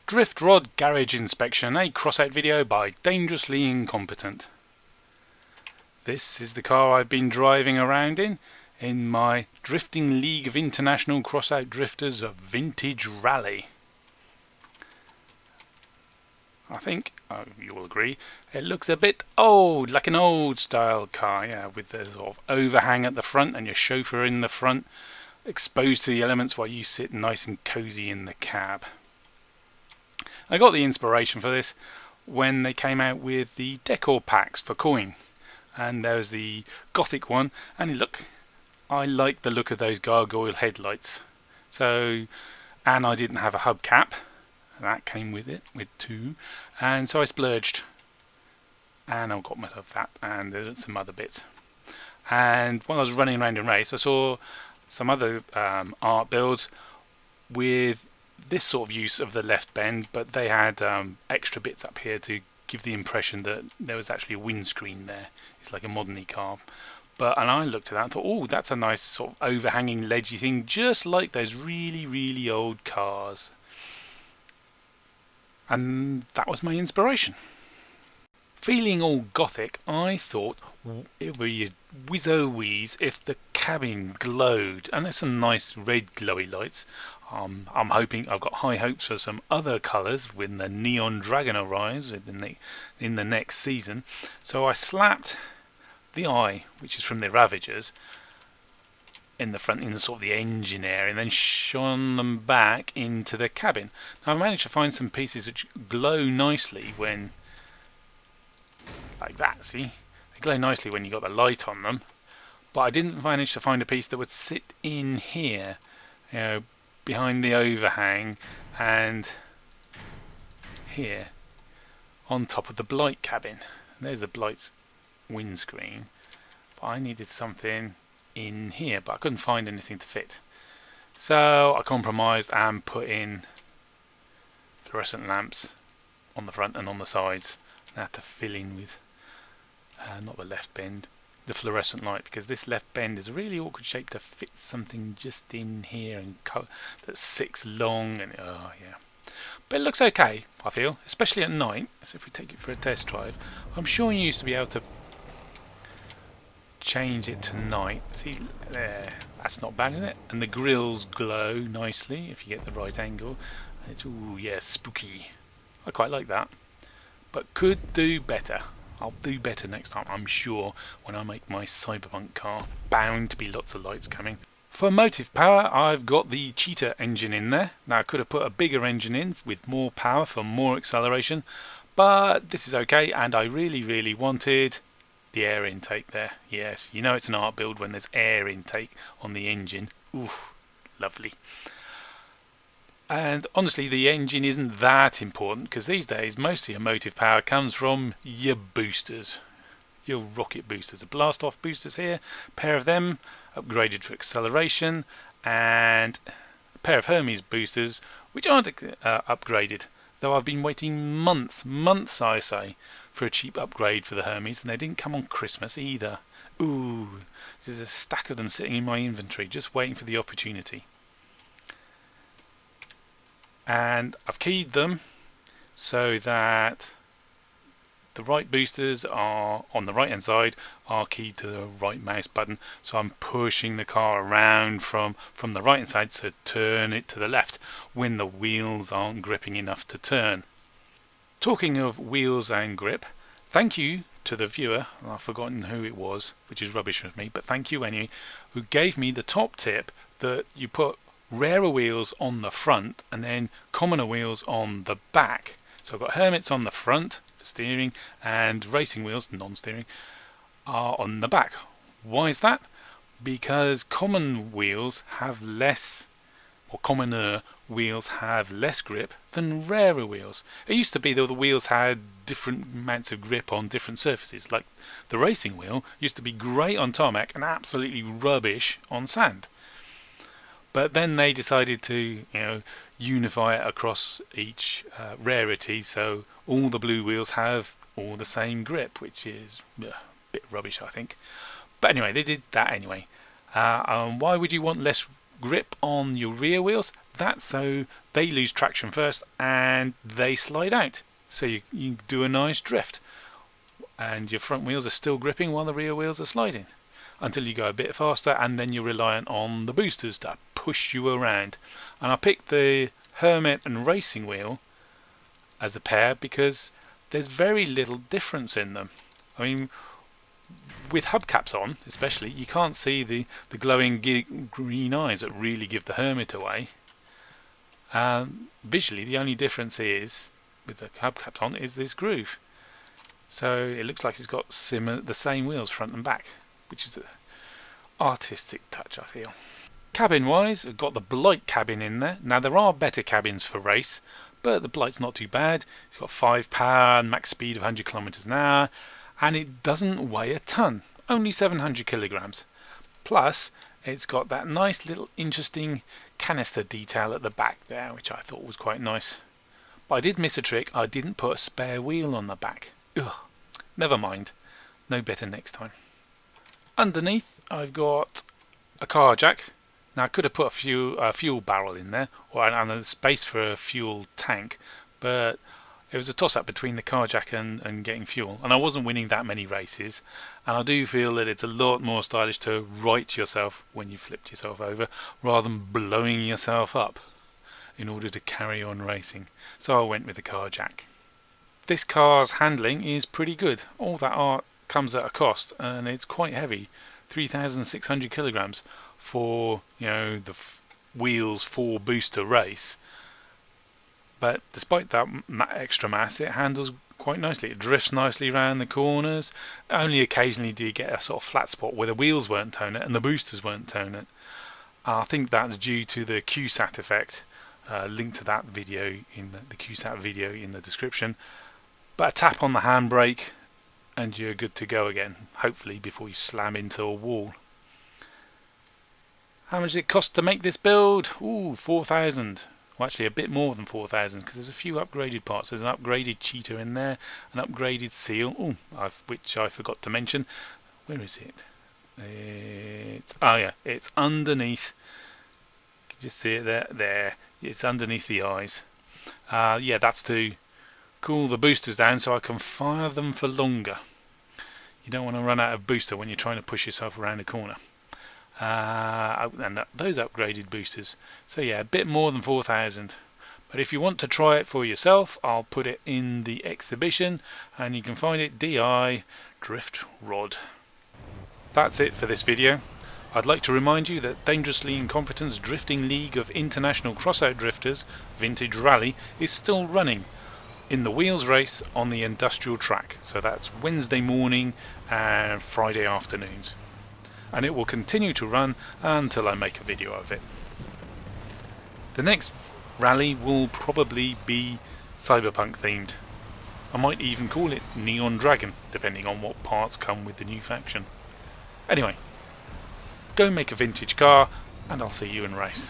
Drift Rod Garage Inspection, a Crossout video by Dangerously Incompetent. This is the car I've been driving around in my Drifting League of International Crossout Drifters Vintage Rally. I think, you will agree, it looks a bit old, like an old style car, yeah, with the sort of overhang at the front and your chauffeur in the front, exposed to the elements while you sit nice and cozy in the cab. I got the inspiration for this when they came out with the decor packs for coin, and there was the Gothic one, and look, I like the look of those gargoyle headlights. So, and I didn't have a hubcap, that came with it, with two, and so I splurged, and I got myself that and some other bits. And while I was running around in race, I saw some other art builds with this sort of use of the left bend, but they had extra bits up here to give the impression that there was actually a windscreen there. It's like a modern car. And I looked at that and thought, oh, that's a nice sort of overhanging ledgy thing, just like those really, really old cars. And that was my inspiration. Feeling all gothic, I thought it would be a whiz-o-wheeze if the cabin glowed, and there's some nice red glowy lights. I'm hoping, I've got high hopes for some other colours when the Neon Dragon arrives in the next season. So I slapped the eye, which is from the Ravagers, in the front, in the sort of the engine area, and then shone them back into the cabin. Now I managed to find some pieces which glow nicely when, like that, see? They glow nicely when you got the light on them, but I didn't manage to find a piece that would sit in here, you know, behind the overhang and here on top of the Blight cabin. And there's the Blight's windscreen, but I needed something in here, but I couldn't find anything to fit. So I compromised and put in fluorescent lamps on the front and on the sides. I had to fill in with not the left bend, the fluorescent light, because this left bend is a really awkward shape to fit something just in here and that's 6 long, and oh yeah. But it looks okay, I feel, especially at night. So if we take it for a test drive, I'm sure you used to be able to change it to night. See there, that's not bad, isn't it? And the grills glow nicely if you get the right angle. And it's, ooh yeah, spooky. I quite like that, but could do better. I'll do better next time, I'm sure, when I make my cyberpunk car. Bound to be lots of lights coming. For motive power, I've got the Cheetah engine in there. Now I could have put a bigger engine in with more power for more acceleration, but this is okay, and I really, really wanted the air intake there. Yes, you know it's an art build when there's air intake on the engine. Oof, lovely. And honestly, the engine isn't that important, because these days most of your motive power comes from your boosters, your rocket boosters. The blast off boosters here, a pair of them upgraded for acceleration, and a pair of Hermes boosters which aren't upgraded, though I've been waiting months I say, for a cheap upgrade for the Hermes, and they didn't come on Christmas either. Ooh, there's a stack of them sitting in my inventory just waiting for the opportunity. And I've keyed them so that the right boosters are on the right hand side, are keyed to the right mouse button, so I'm pushing the car around from the right hand side to turn it to the left when the wheels aren't gripping enough to turn. Talking of wheels and grip, thank you to the viewer, I've forgotten who it was, which is rubbish of me, but thank you anyway, who gave me the top tip that you put rarer wheels on the front and then commoner wheels on the back. So I've got Hermits on the front for steering, and racing wheels, non-steering, are on the back. Why is that? Because common wheels have less, or commoner wheels have less grip than rarer wheels. It used to be that the wheels had different amounts of grip on different surfaces. Like the racing wheel used to be great on tarmac and absolutely rubbish on sand. But then they decided to, unify it across each rarity, so all the blue wheels have all the same grip, which is a bit rubbish, I think. But anyway, they did that anyway. Why would you want less grip on your rear wheels. That's so they lose traction first and they slide out. So you do a nice drift. And your front wheels are still gripping while the rear wheels are sliding. Until you go a bit faster, and then you're reliant on the boosters to push you around. And I picked the Hermit and Racing wheel as a pair because there's very little difference in them. I mean, with hubcaps on especially, you can't see the glowing green eyes that really give the Hermit away. Visually, the only difference is, with the hubcaps on, is this groove. So it looks like it's got the same wheels front and back, which is an artistic touch, I feel. Cabin wise, I've got the Blight cabin in there. Now there are better cabins for race, but the Blight's not too bad. It's got 5 power and max speed of 100 kilometers an hour, and it doesn't weigh a ton, only 700 kilograms. Plus, it's got that nice little interesting canister detail at the back there, which I thought was quite nice. But I did miss a trick. I didn't put a spare wheel on the back. Ugh. Never mind. No better next time. Underneath, I've got a car jack. Now I could have put a fuel barrel in there, and a space for a fuel tank, but it was a toss-up between the car jack and getting fuel, and I wasn't winning that many races. And I do feel that it's a lot more stylish to right yourself when you flipped yourself over, rather than blowing yourself up in order to carry on racing. So I went with the car jack. This car's handling is pretty good. All that art comes at a cost, and it's quite heavy, 3,600 kilograms for, you know, the wheels 4 booster race. But despite that extra mass, it handles quite nicely. It drifts nicely around the corners. Only occasionally do you get a sort of flat spot where the wheels weren't tone it and the boosters weren't tone it. I think that's due to the QSAT effect. Link to that video in the QSAT video in the description. But a tap on the handbrake and you're good to go again, hopefully before you slam into a wall. How much did it cost to make this build? Ooh, 4,000. Well, actually a bit more than 4,000 because there's a few upgraded parts. There's an upgraded cheater in there, an upgraded seal, which I forgot to mention. Where is it? It's underneath. You can just see it there. There. It's underneath the eyes. That's to cool the boosters down so I can fire them for longer. You don't want to run out of booster when you're trying to push yourself around a corner. And those upgraded boosters. So yeah, a bit more than 4,000. But if you want to try it for yourself, I'll put it in the exhibition, and you can find it DI Drift Rod. That's it for this video. I'd like to remind you that Dangerously Incompetent's Drifting League of International Crossout Drifters Vintage Rally is still running in the wheels race on the industrial track. So that's Wednesday morning and Friday afternoons. And it will continue to run until I make a video of it. The next rally will probably be cyberpunk themed. I might even call it Neon Dragon, depending on what parts come with the new faction. Anyway, go make a vintage car and I'll see you in race.